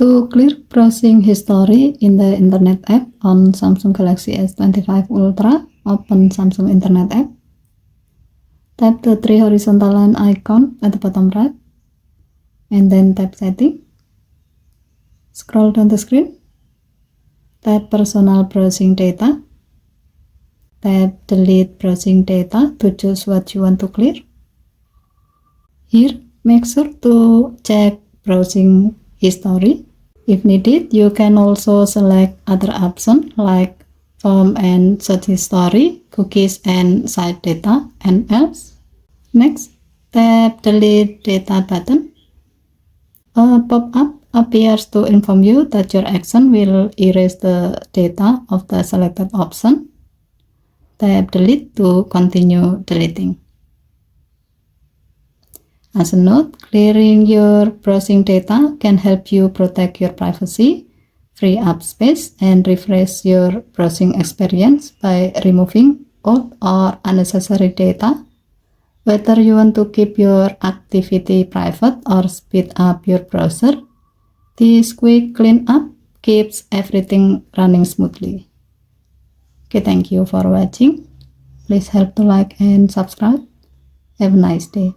To clear browsing history in the Internet app on Samsung Galaxy S25 Ultra, open Samsung Internet app. Tap the three horizontal line icon at the bottom right, and then tap Setting. Scroll down the screen. Tap Personal Browsing Data. Tap Delete Browsing Data to choose what you want to clear. Here, make sure to check browsing history. If needed, you can also select other options like home and search history, cookies and site data, and else. Next, tap Delete Data button. A pop-up appears to inform you that your action will erase the data of the selected option. Tap Delete to continue deleting. As a note, clearing your browsing data can help you protect your privacy, free up space, and refresh your browsing experience by removing old or unnecessary data. Whether you want to keep your activity private or speed up your browser, this quick cleanup keeps everything running smoothly. Okay, thank you for watching. Please help to like and subscribe. Have a nice day.